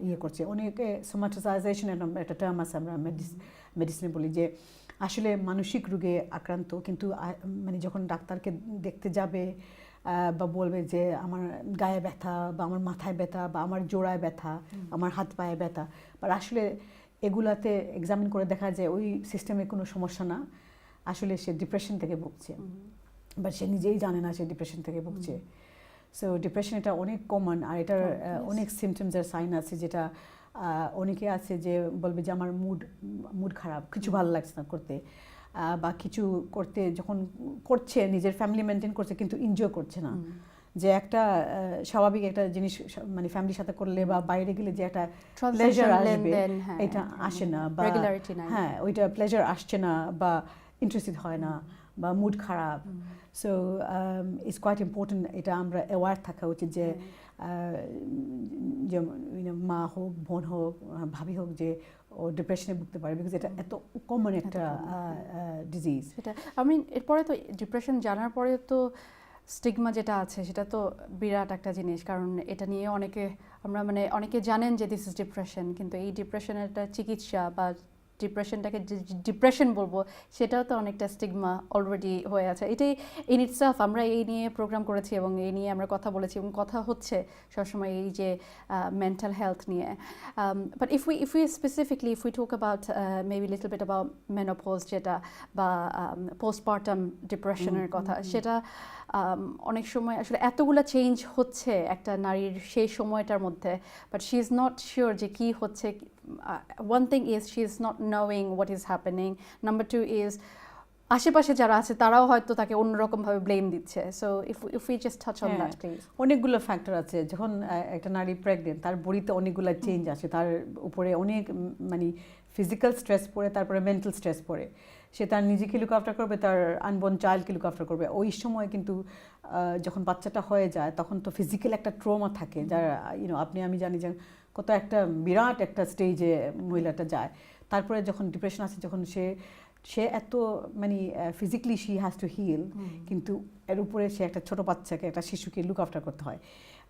ইয়ে করছে। অনেকে সোমাটোসাইজেশন একটা টার্ম আছে, আমরা মেডিসিনে বলি যে আসলে মানসিক রোগে আক্রান্ত, কিন্তু মানে যখন ডাক্তারকে দেখতে যাবে বা বলবে যে আমার গায়ে ব্যথা বা আমার মাথায় ব্যথা বা আমার জোড়ায় ব্যথা, আমার হাত পায়ে ব্যথা, বাট আসলে এগুলাতে এক্সামিন করে দেখা যায় ওই সিস্টেমে কোনো সমস্যা না, আসলে সে ডিপ্রেশন থেকে ভুগছে, বাট সে নিজেই জানে না সে ডিপ্রেশন থেকে ভুগছে। সো ডিপ্রেশন এটা অনেক কমন, আর এটার অনেক সিমটমস আর সাইন আছে, যেটা অনেকে আছে যে বলবে যে আমার মুড খারাপ, কিছু ভালো লাগছে না করতে, বা কিছু করতে যখন করছে নিজের ফ্যামিলি মেনটেন করছে কিন্তু এনজয় করছে না, যে একটা স্বাভাবিক একটা জিনিস মানে ফ্যামিলির সাথে করলে বা বাইরে গেলে যে একটা প্লেজার আসবে এটা আসে না, বা হ্যাঁ ওইটা প্লেজার আসছে না বা ইন্টারেস্টেড হয় না বা মুড খারাপ। সো ইটস কোয়াইট ইম্পর্টেন্ট, এটা আমরা অ্যাওয়ার থাকা উচিত যে মা হোক, বোন হোক, ভাবি হোক, যে ও ডিপ্রেশনে ভুগতে পারে, বিকজ এটা এত কমন একটা ডিজিজ। সেটা এরপরে তো ডিপ্রেশন জানার পরে তো স্টিগমা যেটা আছে সেটা তো বিরাট একটা জিনিস, কারণ এটা নিয়ে অনেকে জানেন যে দিস ইজ ডিপ্রেশন, কিন্তু এই ডিপ্রেশনের একটা চিকিৎসা বা ডিপ্রেশনটাকে ডিপ্রেশন বলবো সেটাও তো অনেকটা স্টিগমা অলরেডি হয়ে আছে। এটাই ইন ইটসেলফ আমরা এই নিয়ে প্রোগ্রাম করেছি এবং এই নিয়ে আমরা কথা বলেছি এবং কথা হচ্ছে সবসময় এই যে মেন্টাল হেলথ নিয়ে। But if we specifically if we talk about maybe little bit about menopause যেটা বা পোস্টপার্টাম ডিপ্রেশনের কথা, সেটা অনেক সময় আসলে এতগুলো চেঞ্জ হচ্ছে একটা নারীর সেই সময়টার মধ্যে, but she is not sure যে কী হচ্ছে। One thing is she is not knowing what is happening. Number two is আশেপাশে যারা আছে তারাও হয়তো তাকে অন্যরকমভাবে ব্লেম দিচ্ছে। So if we just touch on that please. অনেকগুলো ফ্যাক্টর আছে। যখন একটা নারী প্রেগনেন্ট, তার বডিতে অনেকগুলো চেঞ্জ আসে, তার উপরে অনেক মানে ফিজিক্যাল স্ট্রেস পড়ে, তারপরে মেন্টাল স্ট্রেস পড়ে। সে তার নিজেকে লুক আফটার করবে, তার আনবর্ন চাইল্ডকে লুক আফটার করবে। ওই সময় কিন্তু যখন বাচ্চাটা হয়ে যায় তখন তো ফিজিক্যাল একটা ট্রমা থাকে, যার আমি জানি যে কত একটা বিরাট একটা স্টেজে মহিলাটা যায়। তারপরে যখন ডিপ্রেশন আসে, যখন সে এত মানে physically she has to heal, কিন্তু এর উপরে সে একটা ছোট বাচ্চাকে, একটা শিশুকে লুক আফটার করতে হয়।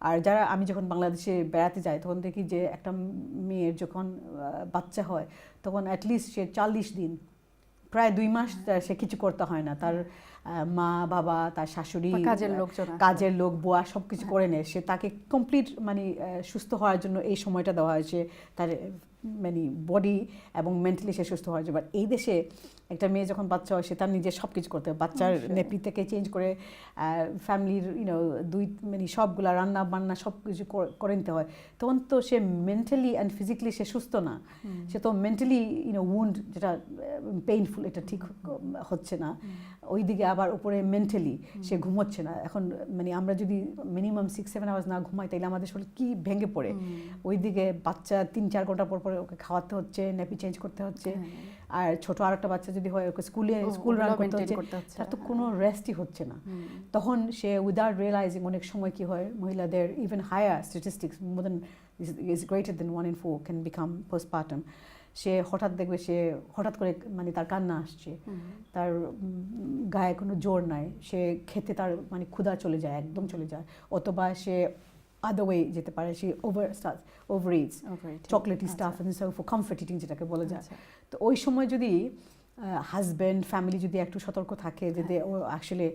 আর আমি যখন বাংলাদেশে বেড়াতে যাই তখন দেখি যে একটা মেয়ের যখন বাচ্চা হয় তখন অ্যাটলিস্ট সে 40 দিন, প্রায় 2 মাস সে কিছু করতে হয় না। তার মা বাবা, তার শাশুড়ি, কাজের লোক, বুয়া সব কিছু করে নেয়। সে তাকে কমপ্লিট মানে সুস্থ হওয়ার জন্য এই সময়টা দেওয়া হয়েছে, তার মানে বডি এবং মেন্টালি সে সুস্থ হওয়ার জন্য। বাট এই দেশে একটা মেয়ে যখন বাচ্চা হয় সে তার নিজে সব কিছু করতে হয়, বাচ্চার নেপি থেকে চেঞ্জ করে ফ্যামিলির মানে সবগুলা রান্না বান্না সব কিছু করে নিতে হয়। তখন তো সে মেন্টালি অ্যান্ড ফিজিক্যালি সে সুস্থ না, সে তো মেন্টালি উন্ড যেটা পেইনফুল, এটা ঠিক হচ্ছে না। ওইদিকে আবার উপরে মেন্টালি সে ঘুমোচ্ছে না। এখন মানে আমরা যদি মিনিমাম 6-7 আওয়ার্স না ঘুমাই তাইলে আমাদের শরীর কি ভেঙে পড়ে। ওইদিকে বাচ্চা 3-4 ঘন্টা পর পরে ওকে খাওয়াতে হচ্ছে, নেপি চেঞ্জ করতে হচ্ছে। আর ছোট আরেকটা বাচ্চা যদি হয় ওকে স্কুল রান করতে হচ্ছে, তার তো কোনো রেস্টই হচ্ছে না। তখন সে উইদাউট রিয়েলাইজিং অনেক সময় কি হয়, মহিলাদের even higher statistics more than is greater than 1 in 4 can become postpartum. সে হঠাৎ করে মানে তার কান্না আসছে, তার গায়ে কোনো জোর নাই, সে খেতে তার মানে ক্ষুধা চলে যায়, একদম চলে যায়, অথবা সে other way যেতে পারে, সে overeats chocolatey staff and so for comfort eating যেটাকে বলা যায়। তো ওই সময় যদি হাজব্যান্ড ফ্যামিলি যদি একটু সতর্ক থাকে, যদি ও অ্যাকচুয়ালি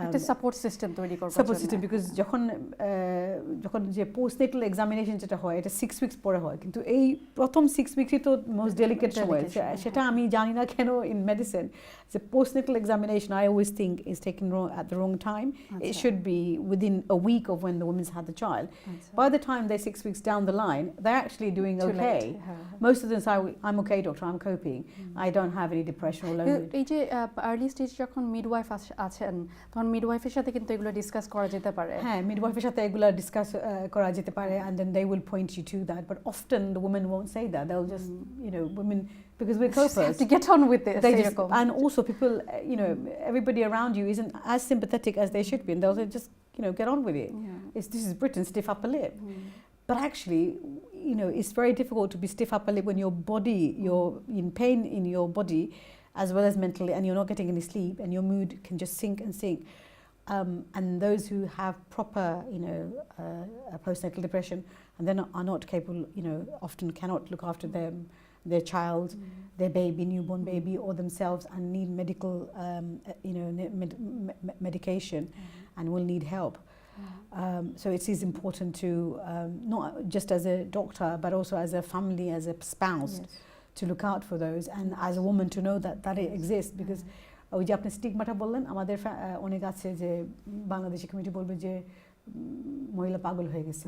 একটা সাপোর্ট সিস্টেম তৈরি করবে, সাপোর্ট সিস্টেম, বিকজ যখন যে পোস্টনেটাল এক্সামিনেশন যেটা হয় এটা 6 weeks পরে হয়, কিন্তু এই প্রথম 6 weeks তো মোস্ট ডেলিকেট সময়। সেটা আমি জানি না কেন ইন মেডিসিন যে postnatal examination I always think is taken at the wrong time. It should be within a week of when the woman's had the child. By the time they're 6 weeks down the line, they're actually doing okay. Most of them say, I'm okay doctor, I'm coping, I don't have any depression or loneliness. এই যে early stage যখন midwife আছেন তখন মিডওয়াইফের সাথে কিন্তু এগুলো discuss করা যেতে পারে। হ্যাঁ, মিডওয়াইফের সাথে এগুলো ডিসকাস করা যেতে পারে, and then they will point you to that, but often the women won't say that. They'll just women, because we're copers, have to get on with this. And also people everybody around you isn't as sympathetic as they should be, and they'll say just get on with it. This is Britain, stiff upper lip. But actually you know, it's very difficult to be stiff upper lip when your body, you're in pain in your body as well as mentally, and you're not getting any sleep, and your mood can just sink and sink. And those who have proper, you know, postnatal depression and then are not capable, you know, often cannot look after their child, their baby, newborn baby, or themselves, and need medical, you know, medication, and will need help. So it is important to, not just as a doctor, but also as a family, as a spouse, to look out for those, and as a woman to know that it exists, because ওই যে আপনি স্টিগমাটা বললেন, আমাদের অনেক আছে যে Bangladeshi committee বলবে যে মহিলা পাগল হয়ে গেছে।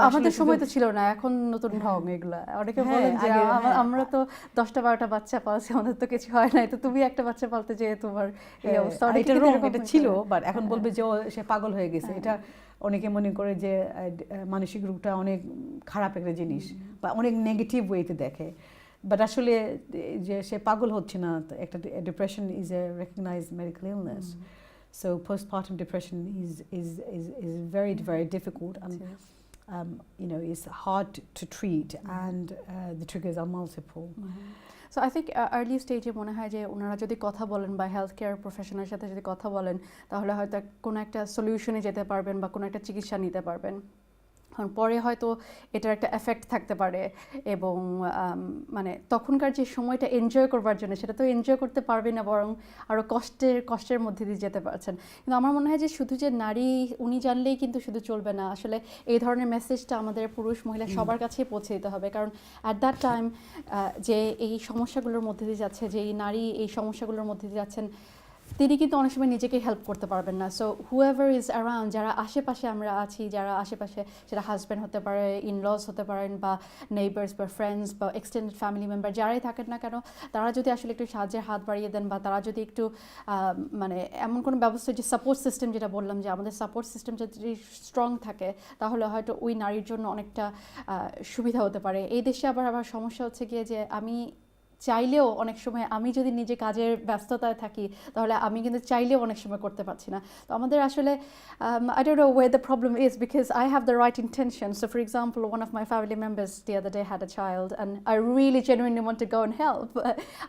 আমাদের সময় তো ছিল না, এখন নতুন ঢং এগুলা। অনেকে বলেন যে আমরা তো 10টা 12টা বাচ্চা পালছি, আমাদের তো কিছু হয় নাই, তো তুমি একটা বাচ্চা পালতে যে তোমার এই অবস্থা। এটা ছিল, বাট এখন বলবে যে সে পাগল হয়ে গেছে। এটা অনেকে মনে করে যে মানসিক রোগটা অনেক খারাপ একটা জিনিস, বা অনেক নেগেটিভ ওয়েতে দেখে। বাট আসলে যে সে পাগল হচ্ছে না, একটা depression is a recognized medical illness. So postpartum depression is very, very difficult, and you know, it's hard to treat, and the triggers are multiple. So I think early stage এ মনে হয় যে ওনারা যদি কথা বলেন বা হেলথ কেয়ার প্রফেশনালের সাথে যদি কথা বলেন, তাহলে হয়তো কোনো একটা সলিউশনে যেতে পারবেন বা কোনো একটা চিকিৎসা নিতে পারবেন। কারণ পরে হয়তো এটার একটা এফেক্ট থাকতে পারে, এবং মানে তখনকার যে সময়টা এনজয় করবার জন্য সেটা তো এনজয় করতে পারবে না, বরং আরও কষ্টের মধ্যে দিয়ে যেতে পারছেন। কিন্তু আমার মনে হয় যে শুধু যে নারী উনি জানলেই কিন্তু শুধু চলবে না, আসলে এই ধরনের মেসেজটা আমাদের পুরুষ মহিলা সবার কাছেই পৌঁছে দিতে হবে। কারণ অ্যাট দ্যাট টাইম যে এই সমস্যাগুলোর মধ্যে দিয়ে যাচ্ছে, যে এই নারী এই সমস্যাগুলোর মধ্যে দিয়ে যাচ্ছেন, তিনি কিন্তু অনেক সময় নিজেকে হেল্প করতে পারবেন না। সো হুএভার ইজ অ্যারাউন্ড, যারা আশেপাশে আমরা আছি, যারা আশেপাশে, সেটা হাজব্যান্ড হতে পারে, ইনলস হতে পারেন, বা নেইবার্স বা ফ্রেন্ডস বা এক্সটেন্ডেড ফ্যামিলি মেম্বার, যারাই থাকেন না কেন, তারা যদি আসলে একটু সাহায্যের হাত বাড়িয়ে দেন, বা তারা যদি একটু মানে এমন কোনো ব্যবস্থা, যে সাপোর্ট সিস্টেম, যেটা বললাম যে আমাদের সাপোর্ট সিস্টেম যদি স্ট্রং থাকে, তাহলে হয়তো ওই নারীর জন্য অনেকটা সুবিধা হতে পারে। এই দেশে আবার সমস্যা হচ্ছে গিয়ে যে আমি চাইলেও অনেক সময়, আমি যদি নিজে কাজের ব্যস্ততায় থাকি, তাহলে আমি কিন্তু চাইলেও অনেক সময় করতে পারছি না। তো আমাদের আসলে I don't know where the problem is, because I have the right intention. So for example, one of my family members the other day had a child, and I really genuinely want to go and help.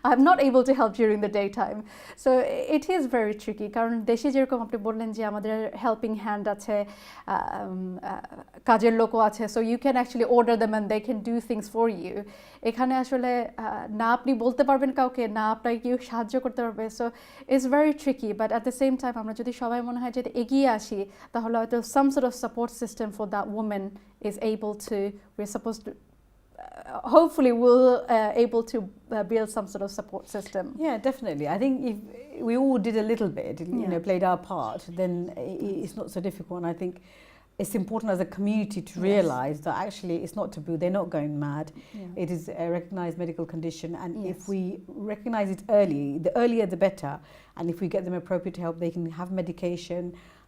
I'm not able to help during the daytime. So it is very tricky, কারণ দেশে যেরকম আপনি বললেন যে আমাদের helping hand আছে, কাজের লোকও আছে, so you can actually order them and they can do things for you. এখানে আসলে না আপনি বলতে পারবেন কাউকে, না আপনাকে কেউ সাহায্য করতে পারবে। So it's very tricky, but at the same time আমরা যদি সবাই মনে হয় যদি এগিয়ে আসি, তাহলে হয়তো some sort of support system for that women is able to, we are suppose two hopefully we'll able to build some sort of support system. Yeah, definitely. I think if we all did a little bit, you know, played our part, then it's not so difficult. And I think it's important as a community to realise that actually it's not taboo, they're not going mad. It is a recognised medical condition, and if we recognise it early, the earlier the better, and if we get them appropriate help, they can have medication,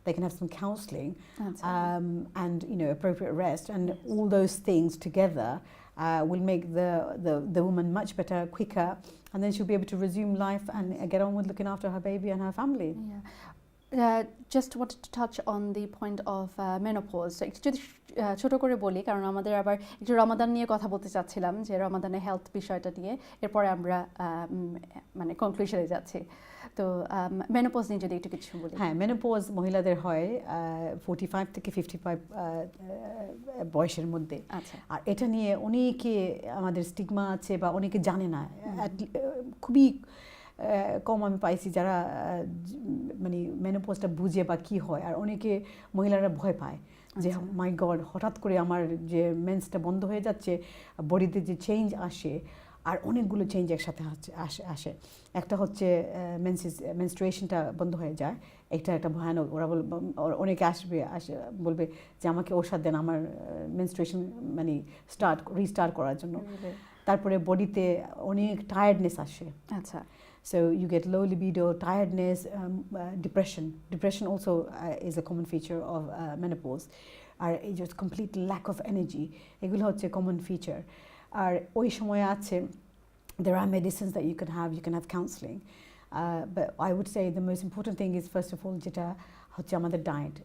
they can have some counselling, and you know, appropriate rest, and all those things together will make the woman much better, quicker, and then she'll be able to resume life and get on with looking after her baby and her family. Just wanted to touch on the point of menopause. So একটু যদি ছোট করে বলি, কারণ আমাদের আবার একটু রমাদান নিয়ে কথা বলতে চাচ্ছিলাম, যে রমাদানের হেলথ বিষয়টা নিয়ে, এরপরে আমরা মানে কনক্লুশনে যাচ্ছি। তো মেনোপজ নিয়ে যদি একটু কিছু বলি। হ্যাঁ, মেনোপজ মহিলাদের হয় 45 থেকে 55 বয়সের মধ্যে। আচ্ছা। আর এটা নিয়ে অনেকে আমাদের স্টিগমা আছে, বা অনেকে জানে না, খুবই কম আমি পাইছি যারা মানে মেনোপজটা বুঝে বা কি হয়। আর অনেকে মহিলারা ভয় পায় যে মাই গড, হঠাৎ করে আমার যে মেন্সটা বন্ধ হয়ে যাচ্ছে, বডিতে যে চেঞ্জ আসে, আর অনেকগুলো চেঞ্জ একসাথে আসে। একটা হচ্ছে মেনস্ট্রুয়েশনটা বন্ধ হয়ে যায়, এটা একটা ভয়ানক। ওরা অনেকে বলবে যে আমাকে ওষুধ দেন আমার মেনস্ট্রুয়েশন মানে রিস্টার্ট করার জন্য। তারপরে বডিতে অনেক টায়ার্ডনেস আসে। আচ্ছা। So you get low libido, tiredness, depression. Depression also is a common feature of menopause. Or just complete lack of energy. এগুলো হচ্ছে common feature. আর ওই সময় আছে, there are medicines that you can have counselling. But I would say the most important thing is, first of all, যেটা হচ্ছে আমাদের diet,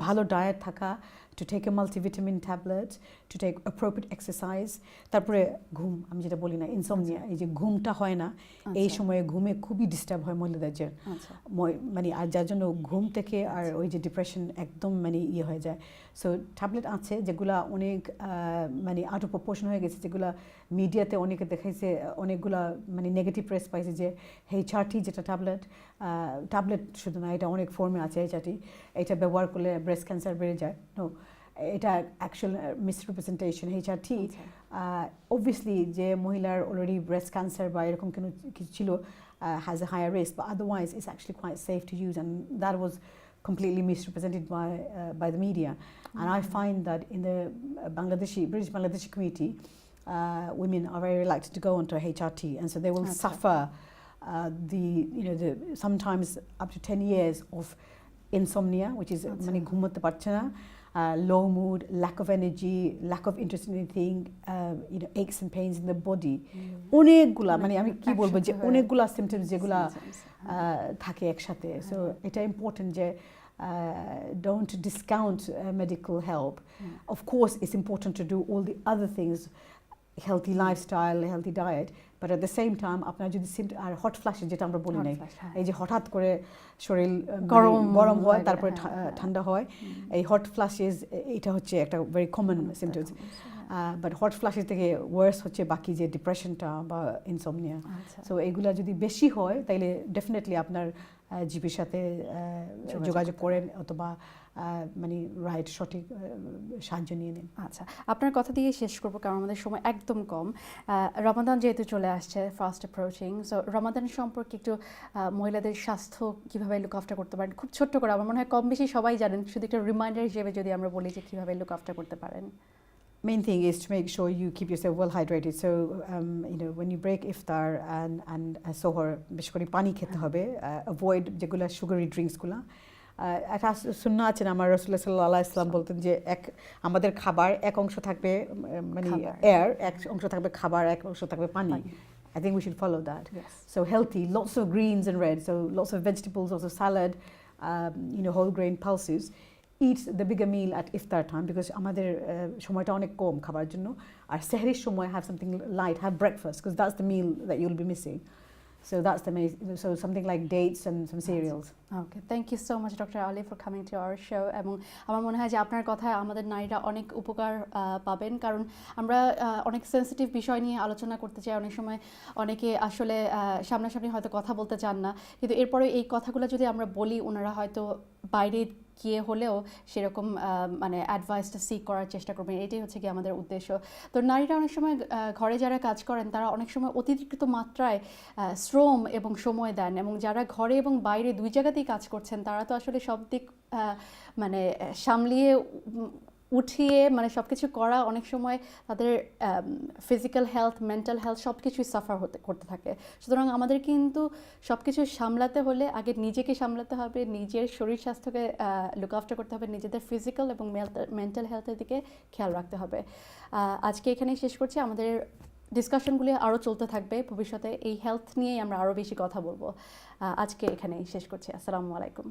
ভালো diet থাকা, to take a multivitamin tablet, to take appropriate exercise, তারপরে ঘুম, আমি যেটা বলি না ইনসমনিয়া, এই যে ঘুমটা হয় না, এই সময়ে ঘুমে খুবই ডিস্টার্ব হয় মহিলাদের যে মানে আর যার জন্য ঘুম থেকে আর ওই যে ডিপ্রেশন একদম মানে ইয়ে হয়ে যায়। সো ট্যাবলেট আছে যেগুলা অনেক মানে আউট অফ প্রপোর্শন হয়ে গেছে, যেগুলা মিডিয়াতে অনেকে দেখাইছে, অনেকগুলা মানে নেগেটিভ প্রেস পাইছে যে এইচআরটি যেটা ট্যাবলেট শুধু না, এটা অনেক ফর্মে আছে এইচআরটি, এটা ব্যবহার করলে ব্রেস্ট ক্যান্সার বেড়ে যায়। নো, এটা অ্যাকচুয়াল মিসরিপ্রেজেন্টেশন। এইচআরটি অবভিয়াসলি যে মহিলার অলরেডি ব্রেস্ট ক্যান্সার বা এরকম কিছু ছিল has a higher risk, but otherwise it's actually quite safe to use, and that was completely misrepresented by the media. And I find that in the British Bangladeshi community, women are very reluctant to go onto a HRT, and so they will suffer sometimes up to 10 years of insomnia, which is mani ঘুমোতে পারছে না, low mood, lack of energy, lack of interest in anything, aches and pains in the body. অনেকগুলা মানে আমি কি বলবো যে অনেকগুলা সিমটমস যেগুলা থাকে একসাথে। সো এটা ইম্পর্টেন্ট যে don't discount medical help. Of course it's important to do all the other things, healthy lifestyle, healthy diet, but at the same time আপনার যদি আর হট ফ্ল্যাশেস যেটা আমরা বলি নাই, এই যে হঠাৎ করে শরীর গরম হয় তারপরে ঠান্ডা হয়, এই হট ফ্ল্যাশেস এটা হচ্ছে একটা very common symptoms. But hot flashes থেকে ওয়ার্স হচ্ছে বাকি যে ডিপ্রেশনটা বা ইনসমনিয়া। সো এইগুলা যদি বেশি হয় তাইলে ডেফিনেটলি আপনার জিপির সাথে যোগাযোগ করেন অথবা মানে রাইট সঠিক সাহায্য নিয়ে নিন। আচ্ছা, আপনার কথা দিয়ে শেষ করবো কারণ আমাদের সময় একদম কম। রমাদান যেহেতু চলে আসছে, ফাস্ট অ্যাপ্রোচিং, সো রমাদান সম্পর্কে একটু মহিলাদের স্বাস্থ্য কীভাবে লুক আফটার করতে পারেন খুব ছোট্ট করে, আমার মনে হয় কম বেশি সবাই জানেন, শুধু একটা রিমাইন্ডার হিসেবে যদি আমরা বলি যে কীভাবে লুক আফটার করতে পারেন। Main thing is to make sure you keep yourself well hydrated. So when you break iftar and sohor, বেশ করে পানি খেতে হবে, avoid যেগুলা sugary drinks গুলা। একটা সুন্নাহ আছে না, আমার রাসূলুল্লাহ সাল্লাল্লাহু আলাইহি ওয়াসাল্লাম বলতেন যে আমাদের খাবার এক অংশ থাকবে মানে এয়ার, এক অংশ থাকবে খাবার, এক অংশ থাকবে পানি। I think we should follow that. Yes. So healthy, lots of greens and red, so lots of vegetables, lots of salad, whole grain pulses. Eat the bigger meal at iftar time because আমাদের সময়টা অনেক কম খাবার জন্য, আর সেহরির সময় have something light, have breakfast because that's the meal that you'll be missing. So that's so something like dates and some cereals. Okay, thank you so much Dr. Ali for coming to our show. এবং আমার মনে হয় যে আপনার কথায় আমাদের নারীরা অনেক উপকার পাবেন, কারণ আমরা অনেক সেন্সিটিভ বিষয় নিয়ে আলোচনা করতে চাই, অনেক সময় অনেকে আসলে সামনাসামনি হয়তো কথা বলতে চান না, কিন্তু এরপরে এই কথাগুলো যদি আমরা বলি ওনারা হয়তো বাইরে গিয়ে হলেও সেরকম মানে অ্যাডভাইসটা সিক করার চেষ্টা করবেন, এটাই হচ্ছে কি আমাদের উদ্দেশ্য। তো নারীরা অনেক সময় ঘরে যারা কাজ করেন তারা অনেক সময় অতিরিক্ত মাত্রায় শ্রম এবং সময় দেন, এবং যারা ঘরে এবং বাইরে দুই জায়গাতেই কাজ করছেন তারা তো আসলে সব দিক মানে সামলিয়ে উঠিয়ে মানে সব কিছু করা অনেক সময় তাদের ফিজিক্যাল হেলথ, মেন্টাল হেলথ সব কিছুই সাফার করতে থাকে। সুতরাং আমাদের কিন্তু সব কিছু সামলাতে হলে আগে নিজেকে সামলাতে হবে, নিজের শরীর স্বাস্থ্যকে লুক আফটার করতে হবে, নিজেদের ফিজিক্যাল এবং মেন্টাল হেলথের দিকে খেয়াল রাখতে হবে। আজকে এখানেই শেষ করছি, আমাদের ডিসকাশনগুলি আরও চলতে থাকবে ভবিষ্যতে, এই হেলথ নিয়েই আমরা আরও বেশি কথা বলবো। আজকে এখানেই শেষ করছি, আসসালামু আলাইকুম।